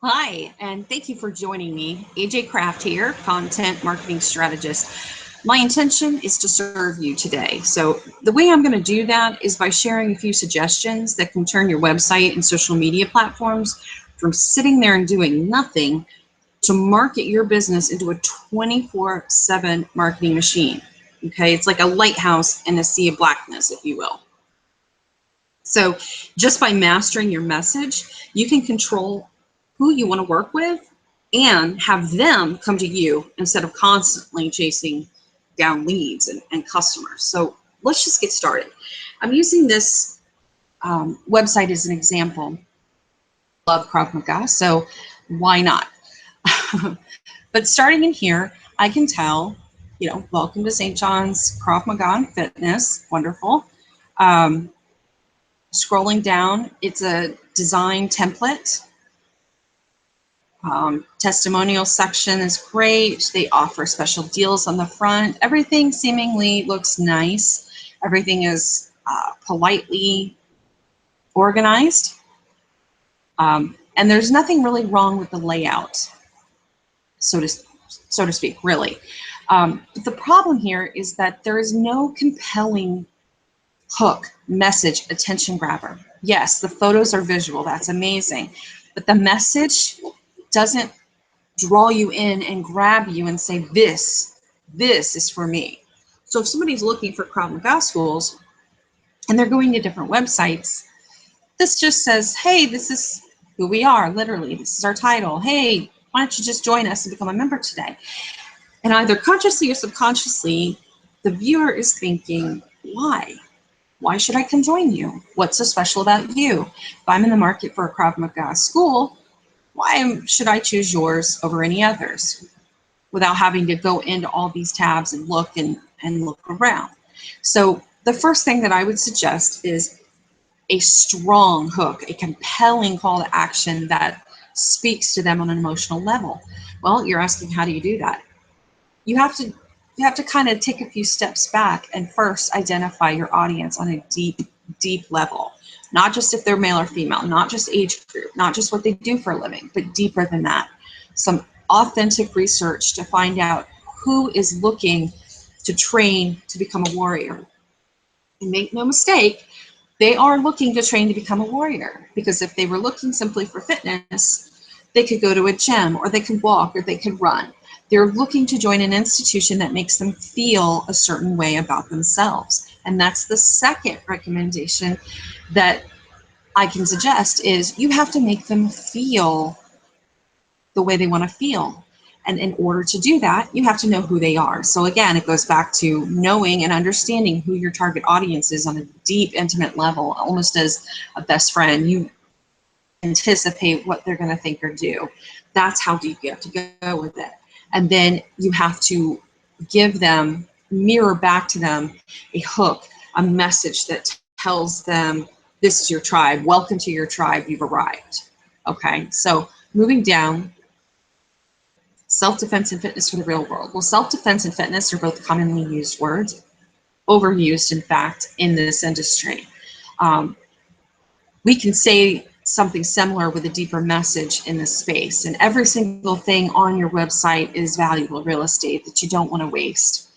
Hi, and thank you for joining me. AJ Craft here, content marketing strategist. My intention is to serve you today. So, the way I'm going to do that is by sharing a few suggestions that can turn your website and social media platforms from sitting there and doing nothing to market your business into a 24/7 marketing machine. Okay, it's like a lighthouse in a sea of blackness, if you will. So just by mastering your message, you can control who you want to work with and have them come to you instead of constantly chasing down leads and customers. So let's just get started. I'm using this website as an example. Love Krav Maga, so why not? But starting in here, I can tell, welcome to St. John's Krav Maga and Fitness, wonderful. Um, Scrolling down, it's a design template. Testimonial section is great. They offer special deals on the front. Everything seemingly looks nice. Everything is politely organized. And there's nothing really wrong with the layout, so to speak, really. But the problem here is that there is no compelling hook, message, attention grabber. Yes, the photos are visual. That's amazing. But the message doesn't draw you in and grab you and say, this is for me. So if somebody's looking for Krav Maga schools and they're going to different websites, this just says, hey, this is who we are, literally. This is our title. Hey, why don't you just join us and become a member today? And either consciously or subconsciously, the viewer is thinking, why? Why should I come join you? What's so special about you? If I'm in the market for a Krav Maga school, why should I choose yours over any others without having to go into all these tabs and look around? So the first thing that I would suggest is a strong hook, a compelling call to action that speaks to them on an emotional level. Well, you're asking, how do you do that? You have to kind of take a few steps back and first identify your audience on a deep level. Not just if they're male or female, not just age group, not just what they do for a living, but deeper than that. Some authentic research to find out who is looking to train to become a warrior. And make no mistake, they are looking to train to become a warrior, because if they were looking simply for fitness, they could go to a gym, or they could walk, or they could run. They're looking to join an institution that makes them feel a certain way about themselves. And that's the second recommendation that I can suggest, is you have to make them feel the way they want to feel. And in order to do that, you have to know who they are. So again, it goes back to knowing and understanding who your target audience is on a deep, intimate level, almost as a best friend. You anticipate what they're going to think or do. That's how deep you have to go with it. And then you have to mirror back to them a hook, a message that tells them, this is your tribe. Welcome to your tribe. You've arrived. Okay, so moving down, self-defense and fitness for the real world. Well, self-defense and fitness are both commonly used words, overused, in fact, in this industry. We can say something similar with a deeper message in this space, and every single thing on your website is valuable real estate that you don't want to waste.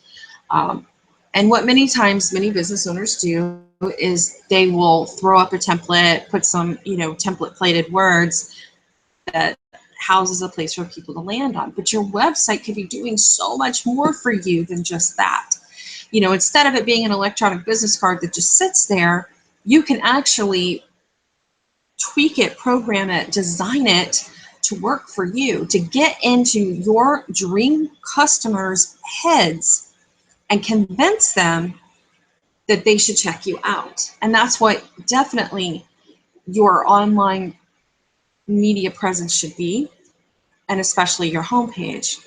And what many times many business owners do is they will throw up a template, put some, template plated words that houses a place for people to land on. But your website could be doing so much more for you than just that. Instead of it being an electronic business card that just sits there, you can actually tweak it, program it, design it to work for you, to get into your dream customers' heads and convince them that they should check you out. And that's what definitely your online media presence should be, and especially your homepage.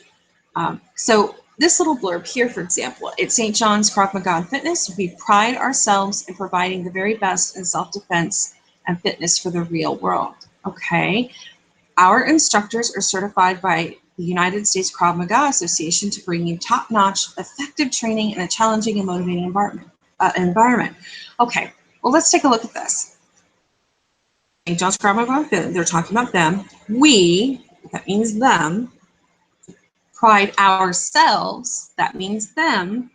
So this little blurb here, for example, at St. John's Krav Maga and Fitness, we pride ourselves in providing the very best in self-defense and fitness for the real world. Okay, our instructors are certified by the United States Krav Maga Association to bring you top-notch, effective training in a challenging and motivating environment. Okay, well, let's take a look at this. John's Krav, they're talking about them. We, that means them. Pride ourselves, that means them,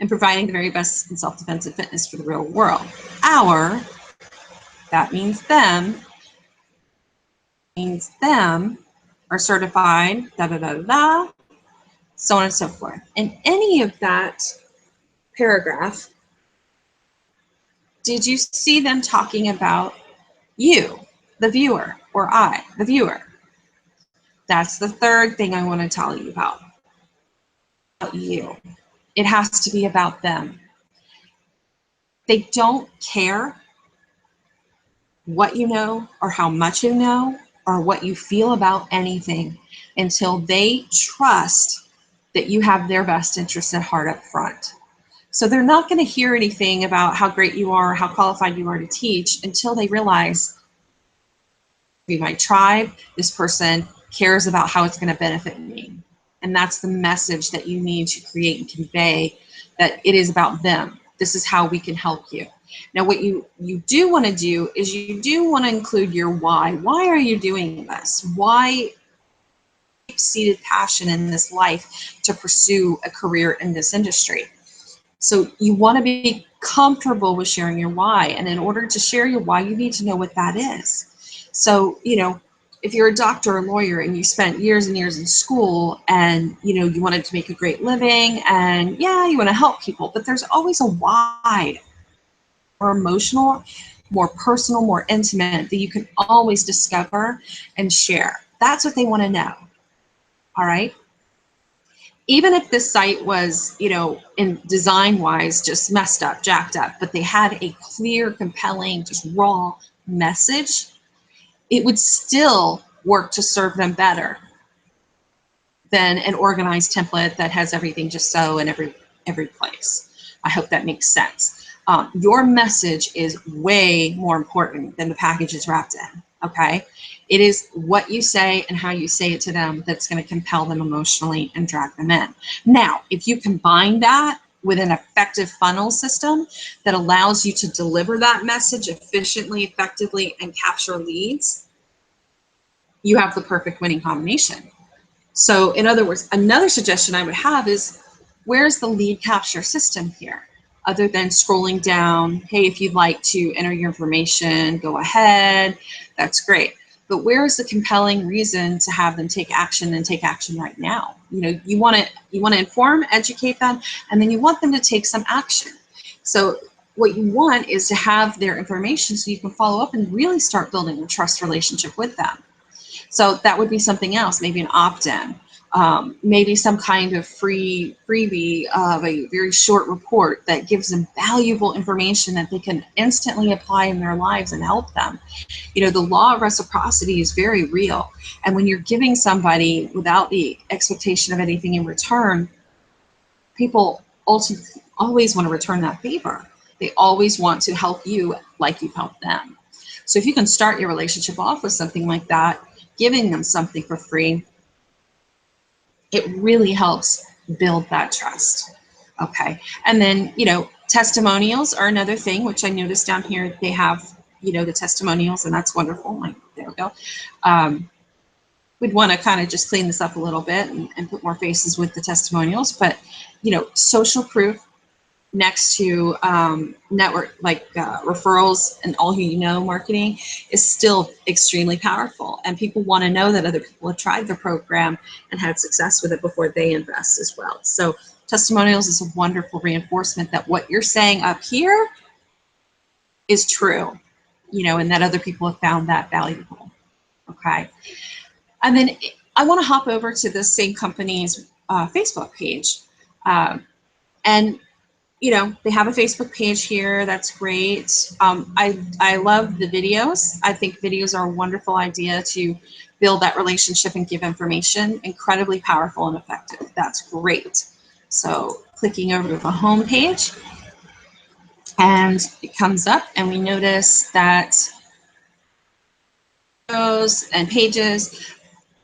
in providing the very best in self-defense and fitness for the real world. Our, that means them, are certified, so on and so forth. In any of that paragraph, did you see them talking about you, the viewer, or I, the viewer? That's the third thing I want to tell you about you. It has to be about them. They don't care what you know or how much you know or what you feel about anything until they trust that you have their best interests at heart up front. So they're not going to hear anything about how great you are, how qualified you are to teach until they realize, be my tribe, this person cares about how it's going to benefit me. And that's the message that you need to create and convey, that it is about them. This is how we can help you. Now, what you do want to do is you do want to include your why. Why are you doing this? Why deep-seated passion in this life to pursue a career in this industry? So you want to be comfortable with sharing your why. And in order to share your why, you need to know what that is. So, you know, if you're a doctor or lawyer and you spent years and years in school and, you know, you wanted to make a great living and yeah, you want to help people, but there's always a why, more emotional, more personal, more intimate, that you can always discover and share. That's what they want to know. All right. Even if this site was, you know, in design wise, just messed up, jacked up, but they had a clear, compelling, just raw message, it would still work to serve them better than an organized template that has everything just so in every place. I hope that makes sense. Your message is way more important than the package is wrapped in, okay? It is what you say and how you say it to them that's going to compel them emotionally and drag them in. Now, if you combine that with an effective funnel system that allows you to deliver that message efficiently, effectively, and capture leads, you have the perfect winning combination. So in other words, another suggestion I would have is, where's the lead capture system here? Other than scrolling down, hey, if you'd like to enter your information, go ahead, that's great. But where is the compelling reason to have them take action and take action right now? You know, you want to inform, educate them, and then you want them to take some action. So what you want is to have their information so you can follow up and really start building a trust relationship with them. So that would be something else, maybe an opt-in, maybe some kind of freebie of a very short report that gives them valuable information that they can instantly apply in their lives and help them. You know, the law of reciprocity is very real. And when you're giving somebody without the expectation of anything in return, people ultimately always want to return that favor. They always want to help you like you've helped them. So if you can start your relationship off with something like that, giving them something for free, it really helps build that trust. Okay. And then, you know, testimonials are another thing, which I noticed down here, they have, you know, the testimonials, and that's wonderful. Like, there we go. We'd want to kind of just clean this up a little bit and put more faces with the testimonials, but, you know, social proof next to network, like referrals and all who you know marketing is still extremely powerful. And people want to know that other people have tried the program and had success with it before they invest as well. So testimonials is a wonderful reinforcement that what you're saying up here is true, you know, and that other people have found that valuable. Okay. And then I want to hop over to the same company's Facebook page. And you know, they have a Facebook page here. That's great. I love the videos. I think videos are a wonderful idea to build that relationship and give information. Incredibly powerful and effective. That's great. So clicking over to the home page, and it comes up, and we notice that videos and pages.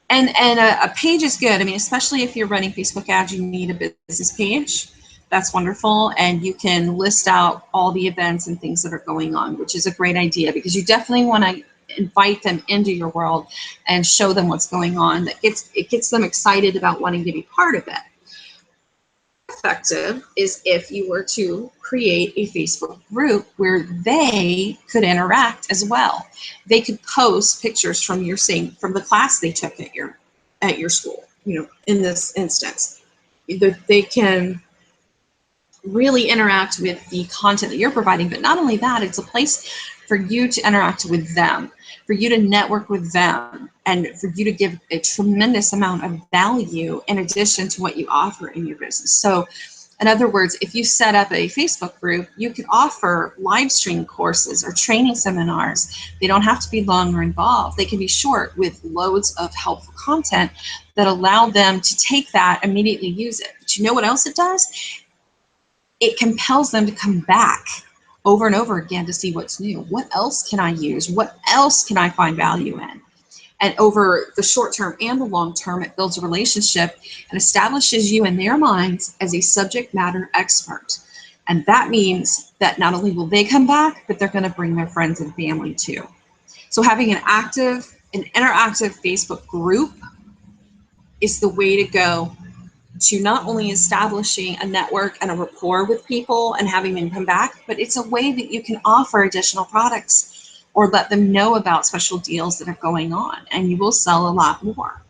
And a page is good. I mean, especially if you're running Facebook ads, you need a business page. That's wonderful. And you can list out all the events and things that are going on, which is a great idea, because you definitely want to invite them into your world and show them what's going on. It gets them excited about wanting to be part of it. Effective is if you were to create a Facebook group where they could interact as well. They could post pictures from from the class they took at your school. In this instance, they can really interact with the content that you're providing. But not only that, it's a place for you to interact with them, for you to network with them, and for you to give a tremendous amount of value in addition to what you offer in your business. So in other words, if you set up a Facebook group, you could offer live stream courses or training seminars. They don't have to be long or involved. They can be short with loads of helpful content that allow them to take that, immediately use it. But you know what else it does? It compels them to come back over and over again to see what's new. What else can I use? What else can I find value in? And over the short term and the long term, it builds a relationship and establishes you in their minds as a subject matter expert. And that means that not only will they come back, but they're going to bring their friends and family too. So having an interactive Facebook group is the way to go to not only establishing a network and a rapport with people and having them come back, but it's a way that you can offer additional products or let them know about special deals that are going on, and you will sell a lot more.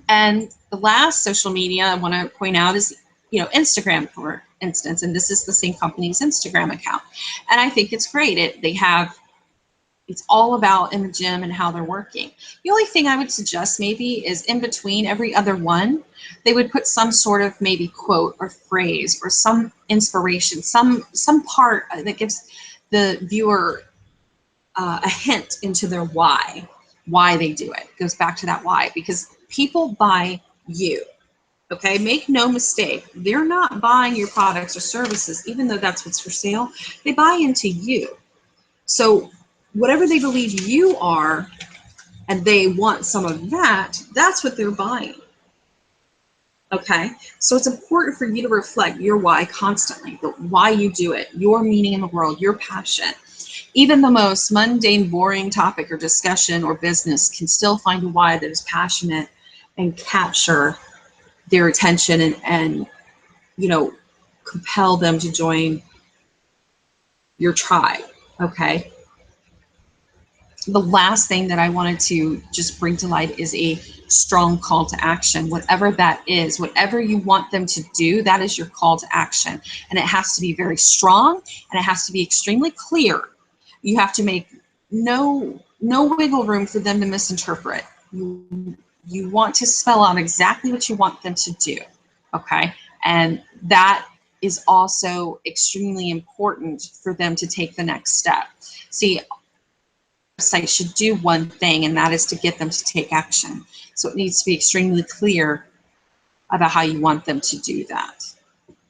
And the last social media I want to point out is, Instagram, for instance, and this is the same company's Instagram account. And I think it's great. It's all about in the gym and how they're working. The only thing I would suggest maybe is in between every other one, they would put some sort of maybe quote or phrase or some inspiration, some part that gives the viewer a hint into their why they do it. It goes back to that why, because people buy you. Okay, make no mistake, they're not buying your products or services, even though that's what's for sale. They buy into you. So whatever they believe you are, and they want some of that, that's what they're buying. Okay, so it's important for you to reflect your why constantly, the why you do it, your meaning in the world, your passion. Even the most mundane, boring topic or discussion or business can still find a why that is passionate and capture their attention and compel them to join your tribe. Okay. The last thing that I wanted to just bring to light is a strong call to action. Whatever that is, whatever you want them to do, that is your call to action. And it has to be very strong, and it has to be extremely clear. You have to make no wiggle room for them to misinterpret. You want to spell out exactly what you want them to do, okay? And that is also extremely important for them to take the next step. See, website should do one thing, and that is to get them to take action. So it needs to be extremely clear about how you want them to do that.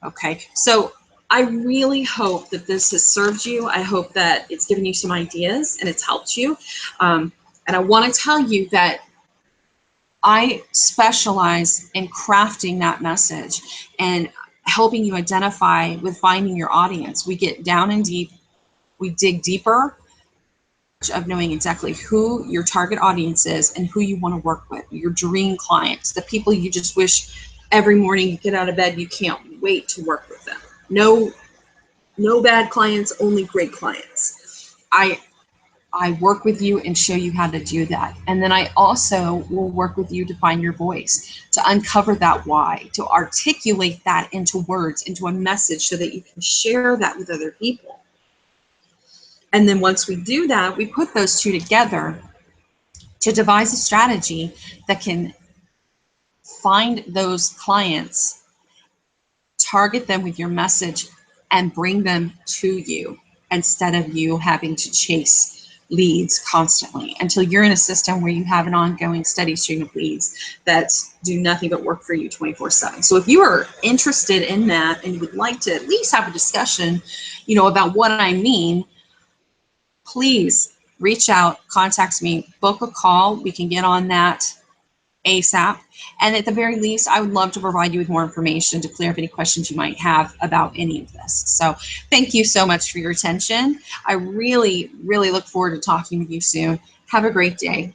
Okay, so I really hope that this has served you. I hope that it's given you some ideas and it's helped you. And I want to tell you that I specialize in crafting that message and helping you identify with finding your audience. We get down and deep, we dig deeper of knowing exactly who your target audience is and who you want to work with, your dream clients, the people you just wish every morning you get out of bed, you can't wait to work with them. No bad clients, only great clients. I work with you and show you how to do that. And then I also will work with you to find your voice, to uncover that why, to articulate that into words, into a message so that you can share that with other people. And then once we do that, we put those two together to devise a strategy that can find those clients, target them with your message, and bring them to you instead of you having to chase leads constantly until you're in a system where you have an ongoing steady stream of leads that do nothing but work for you 24/7. So if you are interested in that and you would like to at least have a discussion, about what I mean, please reach out, contact me, book a call. We can get on that ASAP. And at the very least, I would love to provide you with more information to clear up any questions you might have about any of this. So thank you so much for your attention. I really, really look forward to talking with you soon. Have a great day.